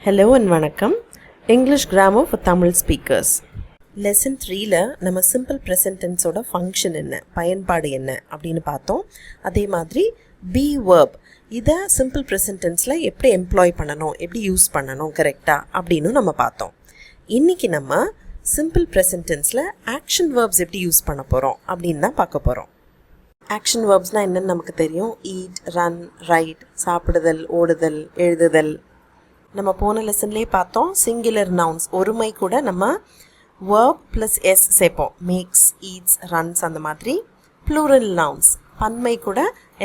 Hello and vanakkam. English grammar for Tamil speakers. Lesson 3ல நம்ம simple present tense ஓட function என்ன, பயன்பாடு என்ன அப்படினு பார்த்தோம். அதே மாதிரி be verb இத simple present tenseல எப்படி employ பண்ணனும், எப்படி யூஸ் பண்ணனும் கரெக்ட்டா அப்படினு நம்ம பார்த்தோம். இன்னைக்கு நம்ம simple present tenseல action verbs எப்படி யூஸ் பண்ண போறோம் அப்படினு தான் பார்க்க போறோம். action verbsனா என்னன்னு நமக்கு தெரியும். eat, run, write, சாப்பிடுதல், ஓடுதல், எழுதுதல். நம்ம போன லெசன்லேயே பார்த்தோம் சிங்குலர் நவுன்ஸ் ஒருமை கூட நம்ம verb plus s சேர்ப்போம். மேக்ஸ், ஈட்ஸ், ரன்ஸ் அந்த மாதிரி. ப்ளூரல் நவுன்ஸ் பன்மை கூட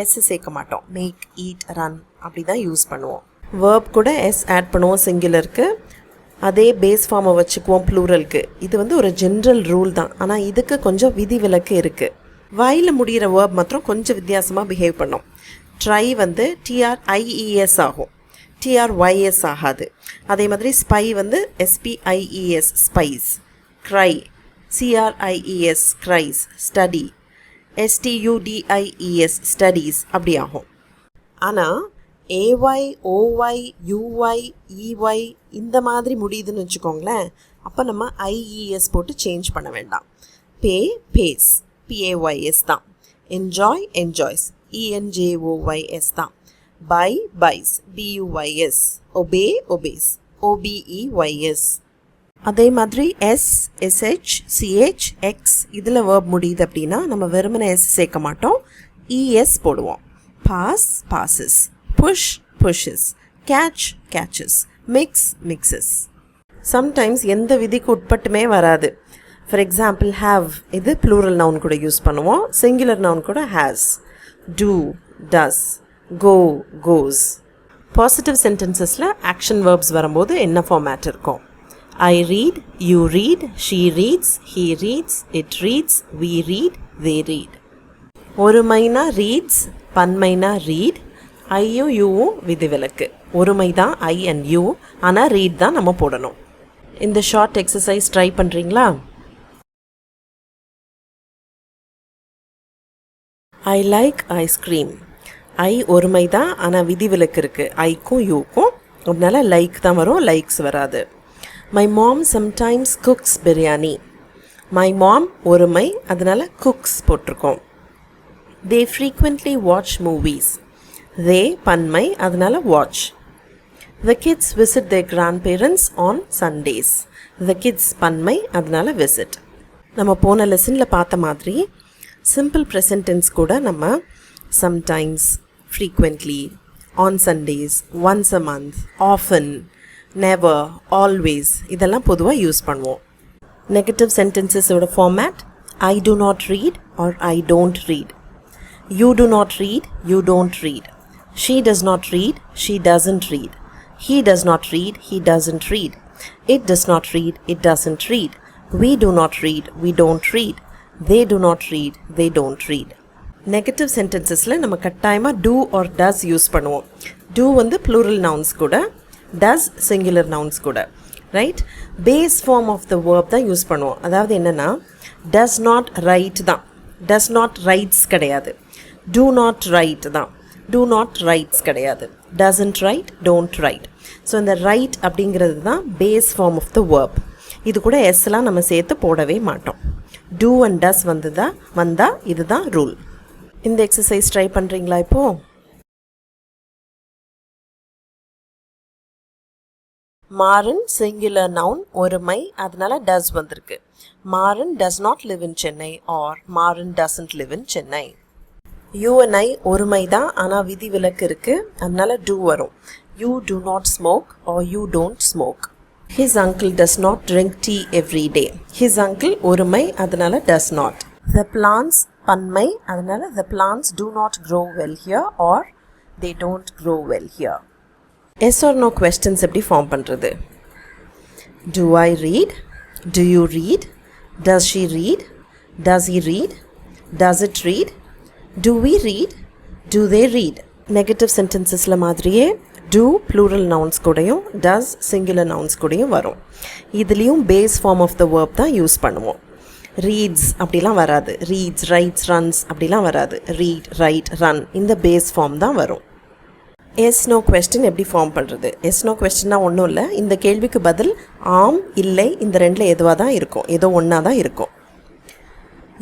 s சேர்க்க மாட்டோம். மேக், ஈட், ரன் அப்படி தான் யூஸ் பண்ணுவோம். verb கூட s ஆட் பண்ணுவோம் சிங்குலருக்கு. அதே பேஸ் ஃபார்மை வச்சுக்குவோம் ப்ளூரலுக்கு. இது ஒரு ஜென்ரல் ரூல் தான். ஆனால் இதுக்கு கொஞ்சம் விதிவிலக்கு இருக்குது. வாயில் முடிகிற verb மாத்திரம் கொஞ்சம் வித்தியாசமாக பிஹேவ் பண்ணோம். ட்ரை TRIES ஆகும், TRYS ஆகாது. அதே மாதிரி spy SPIES spies. Cry CRIES cries. Study STUDIES studies அப்படி ஆகும். ஆனால் AY OY UY EY இந்த மாதிரி முடியுதுன்னு வச்சுக்கோங்களேன். அப்போ நம்ம IES போட்டு சேஞ்ச் பண்ண வேண்டாம். பே பேஸ் PAYS தான். என்ஜாய் என்ஜாய்ஸ் ENJOYS தான். buy buys BUYS. obey obeys OBEYS. அதே மாதிரி S SH CH X இதில் verb முடியுது அப்படின்னா நம்ம வெறுமனே S சேர்க்க மாட்டோம், ES போடுவோம். pass passes, push pushes, catch catches, mix mixes. Sometimes எந்த விதிக்கு உட்பட்டுமே வராது. ஃபார் எக்ஸாம்பிள் have இது ப்ளூரல் நவுன் கூட யூஸ் பண்ணுவோம், சிங்குலர் நவுன் கூட has. do does, go goes. Positive சென்டென்சஸில் ஆக்ஷன் வேர்ப்ஸ் வரும்போது என்ன ஃபார்மேட் இருக்கும்? I read, you read, she reads, he reads, it reads, we read, they read. ஒருமைனா reads, பன்மைனா read. ஐயும் யூவும் விதிவிலக்கு. ஒருமை தான் I and you, ஆனால் read தான் நம்ம போடணும். இந்த ஷார்ட் எக்ஸசைஸ் ட்ரை பண்ணுறீங்களா? I like ice cream. ஐ ஒருமை தான், ஆனால் விதிவிலக்கு இருக்குது ஐக்கும் யூக்கும். அதனால லைக் தான் வரும், லைக்ஸ் வராது. My mom sometimes cooks biryani. My mom ஒருமை, அதனால் குக்ஸ் போட்டிருக்கோம். They frequently watch movies. They பன்மை, அதனால் watch. The kids visit their grandparents on Sundays. The kids பன்மை, அதனால் விசிட். நம்ம போன லெசனில் பார்த்த மாதிரி சிம்பிள் ப்ரெசன்ட் டென்ஸ் கூட நம்ம sometimes, frequently, on Sundays, once a month, often, never, always இதெல்லாம் பொதுவாக யூஸ் பண்ணுவோம். நெகட்டிவ் சென்டென்சஸோட format I do not read or I don't read. You do not read, you don't read. She does not read, she doesn't read. He does not read, he doesn't read. It does not read, it doesn't read. We do not read, we don't read. They do not read, they don't read. Negative சென்டென்சஸில் நம்ம கட்டாயமாக do or does use பண்ணுவோம். Do plural nouns கூட, does singular nouns கூட, right? Base form of the verb தான் use பண்ணுவோம். அதாவது என்னென்னா டஸ் நாட் ரைட் தான், டஸ் நாட் ரைட்ஸ் கிடையாது. டூ நாட் ரைட் தான், டூ நாட் ரைட்ஸ் கிடையாது. Doesn't write, don't write. So இந்த ரைட் அப்படிங்கிறது தான் base form of the verb. இது கூட எஸ்லாம் நம்ம சேர்த்து போடவே மாட்டோம். டூ அண்ட் டஸ் வந்தால் இதுதான் ரூல். இந்த எக்ஸசைஸ் ட்ரை பண்ணுறீங்களா? இப்போது மாறன் சிங்குலர் நவுன் ஒருமை, அதனால டஸ் வந்திருக்கு. Maran does not live in Chennai or Maran doesn't live in Chennai. You and I ஒருமை தான், ஆனால் விதி விலக்கு இருக்குது, அதனால டூ வரும். You do not smoke or you don't smoke. His uncle does not drink tea every day. His uncle ஒருமை, அதனால டஸ் நாட். த பிளான்ஸ் பன்மை, அதனால the plants do not grow well here or they don't grow well here. Yes or no questions எப்படி form பண்ணுறது? Do I read? Do you read? Does she read? Does he read? Does it read? Do we read? Do they read? Negative சென்டென்சஸில் மாதிரியே do plural nouns கூடயும் does singular nouns கூடயும் வரும். இதுலேயும் base form of the verb தான் use பண்ணுவோம். Reads அப்படிலாம் வராது. ரீட்ஸ், ரைட்ஸ், ரன்ஸ் அப்படிலாம் வராது. ரீட், ரைட், ரன் இந்த பேஸ் ஃபார்ம் தான் வரும். எஸ் நோ கொஸ்டின் எப்படி ஃபார்ம் பண்ணுறது? எஸ் நோ கொஸ்டின்னா ஒன்றும் இல்லை, இந்த கேள்விக்கு பதில் ஆம் இல்லை இந்த ரெண்டில் எதுவாக தான் இருக்கும், ஏதோ ஒன்றா தான் இருக்கும்.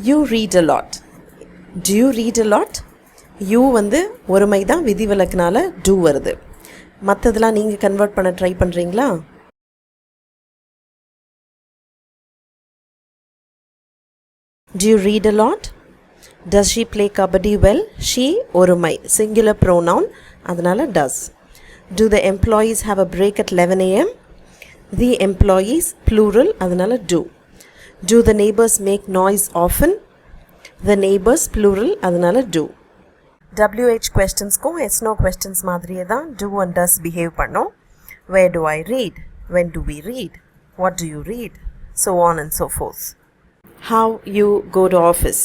You read a lot. To you read a lot? You வந்து ஒருமை தான், விதிவிலக்குனால டூ வருது. மற்றதெல்லாம் நீங்கள் கன்வெர்ட் பண்ண ட்ரை பண்ணுறீங்களா? Do you read a lot? Does she play kabaddi well? She ஒருமை, singular pronoun, அதனால does. Do the employees have a break at 11 a.m.? The employees plural, அதனால do. Do the neighbors make noise often? The neighbors plural, அதனால do. WH questionsக்கும் yes no questions மாதிரியே தான் do and does behave பண்ணோம். Where do I read? When do we read? What do you read? So on and so forth. How you go to office?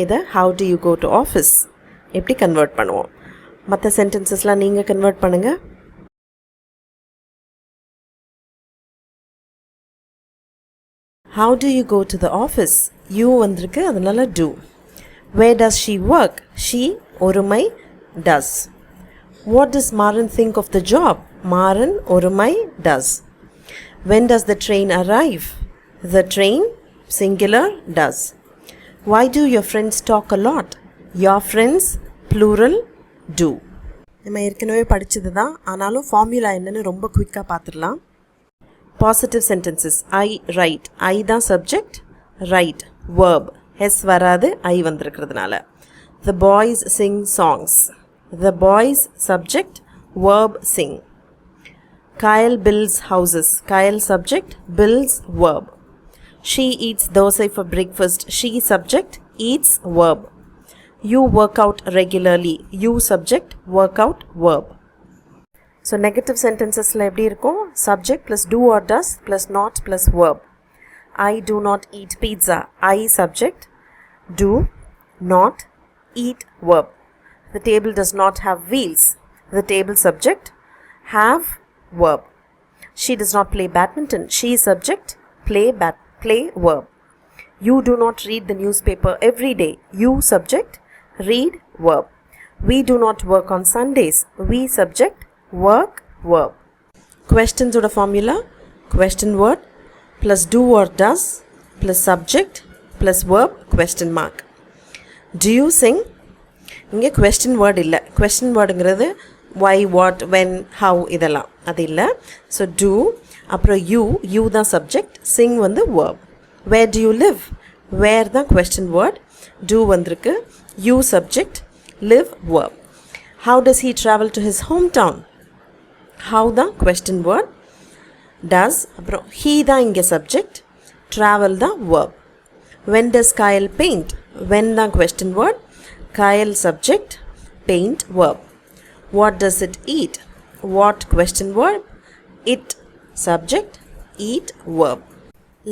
இதை how do you go to office எப்படி convert பண்ணுவோம்? மற்ற சென்டென்சஸ்லாம் நீங்கள் convert பண்ணுங்கள். How do you go to the office? You வந்திருக்கு, அதனால do. Where does she work? She ஒருமை does. What does Maran think of the job? Maran ஒருமை does. When does the train arrive? The train singular does. Why do your friends talk a lot? Your friends plural do. நம்ம ஏற்கனவே படிச்சது தான், ஆனாலும் formula என்னன்னு ரொம்ப குயிக்காக பார்த்துடலாம். Positive sentences. I write. I தான் சப்ஜெக்ட், ரைட் verb. எஸ் வராது, ஐ வந்திருக்கிறதுனால. The boys sing songs. The boys subject, verb sing. Kyle builds houses. Kyle subject, builds verb. She eats dosai for breakfast. She subject, eats verb. You work out regularly. You subject, work out verb. So negative sentences la eppadi irukum? Subject plus do or does plus not plus verb. I do not eat pizza. I subject, do not eat verb. The table does not have wheels. The table subject, have verb. She does not play badminton. She subject, play verb. You do not read the newspaper every day. You subject, read verb. We do not work on Sundays. We subject, work verb. Questions oda formula: question word plus do or does plus subject plus verb question mark. Do you sing? இங்கே question word இல்லை. question wordங்கிறது why, what, when, how இதெல்லாம் அது இல்லை. So do அப்புறம் you தான் subject, sing வந்து verb. Where do you live? Where தான் question word, do வந்திருக்கு, you subject, live verb. How does he travel to his hometown? How தான் question word, does அப்புறம் he தான் இங்கே subject, travel தான் verb. When does Kyle paint? When தான் question word, Kyle subject, paint verb. What does it eat? What question word, it subject, eat verb.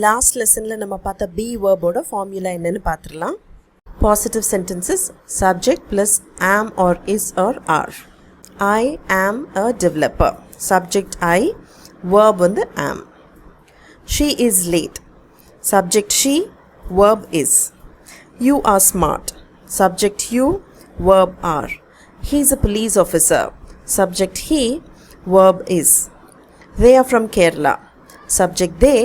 Last லெசனில் நம்ம பார்த்த be வேர்போட formula என்னென்னு பார்த்துடலாம். Positive sentences. Subject plus am or is or are. I am a developer. Subject I, verb வந்து am. She is late. Subject she, verb is. You are smart. Subject you, verb are. He is a police officer. Subject he, verb is. They are from Kerala. Subject they,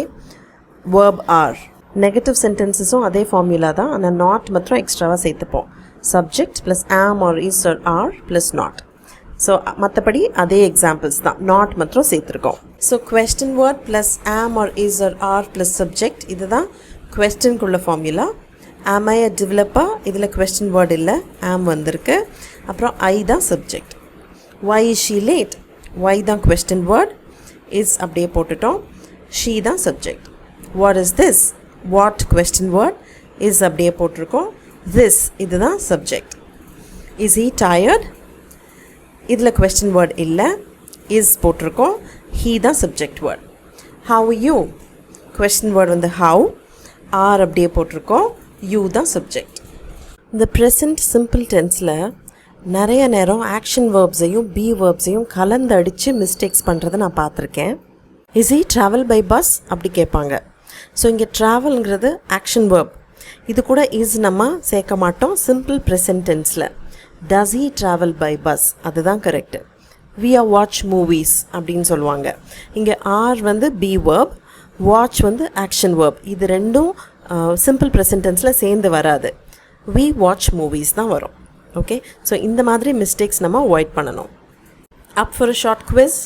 verb are. Negative sentences அதே formula தான், ஆனால் not மாத்திரம் எக்ஸ்ட்ராவாக சேர்த்துப்போம். Subject plus am or is or are plus not. So மற்றபடி அதே examples தான், not மாத்திரம் சேர்த்துருக்கோம். So question word plus am or is or are plus subject, இதுதான் questionக்குள்ள formula. am I a developer? இதில் question word இல்லை, am வந்திருக்கு. அப்புறம் ஐ தான் subject. why is she late? why தான் question word, is அப்படியே போட்டுட்டோம். she தான் subject. what is this? what question word, is அப்படியே போட்டிருக்கோம். this இதுதான் சப்ஜெக்ட். is he tired? இதில் question word இல்லை, is போட்டிருக்கோம். he தான் subject word. how are you? question word வந்து how, are அப்படியே போட்டிருக்கோம். you தான் சப்ஜெக்ட். இந்த ப்ரெசண்ட் சிம்பிள் டென்ஸில் நிறைய நேரம் ஆக்ஷன் வேர்ப்ஸையும் பி வேர்ப்ஸையும் கலந்து அடித்து மிஸ்டேக்ஸ் பண்ணுறதை நான் பார்த்துருக்கேன். Is he travel by bus அப்படி கேட்பாங்க. ஸோ இங்கே ட்ராவல்ங்கிறது ஆக்ஷன் வேர்ப், இது கூட இஸ் நம்ம சேர்க்க மாட்டோம் சிம்பிள் ப்ரெசன்ட் டென்ஸில். Does he travel by bus, அதுதான் correct. we are watch movies அப்படின்னு சொல்லுவாங்க. இங்கே ஆர் வந்து பி வேர்ப், வாட்ச் வந்து ஆக்ஷன் வேர்ப். இது ரெண்டும் சிம்பிள் ப்ரெசன்ட் டென்ஸில் சேர்ந்து வராது. we watch movies தான் வரும். ஓகே, ஸோ இந்த மாதிரி மிஸ்டேக்ஸ் நம்ம அவாய்ட் பண்ணணும். Up for a short quiz.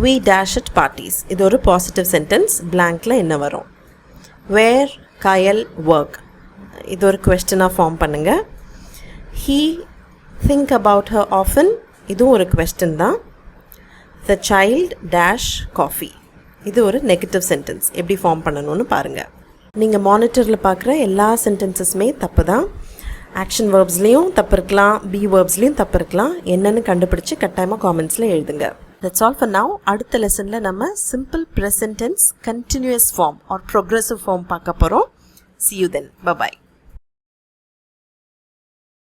we dash at parties. இது ஒரு பாசிட்டிவ் சென்டென்ஸ். பிளாங்க்ல என்ன வரும்? where Kayal work. இது ஒரு கொஸ்டினாக ஃபார்ம் பண்ணுங்கள். he think about her often. இதுவும் ஒரு கொஸ்டின் தான். the child dash coffee. இது ஒரு நெகட்டிவ் சென்டென்ஸ். எப்படி ஃபார்ம் பண்ணணும்னு பாருங்கள். நீங்கள் மானிட்டரில் பார்க்குற எல்லா சென்டென்சஸுமே தப்பு தான். ஆக்ஷன் வேர்ப்ஸ்லேயும் தப்பு இருக்கலாம், பி வேர்ப்ஸ்லேயும் தப்பு இருக்கலாம். என்னென்னு கண்டுபிடிச்சி கட்டாயமாக காமெண்ட்ஸில் எழுதுங்க. That's all for now. அடுத்த லெசனில் நம்ம simple present tense continuous form or progressive form பார்க்க போகிறோம். see you then. bye bye.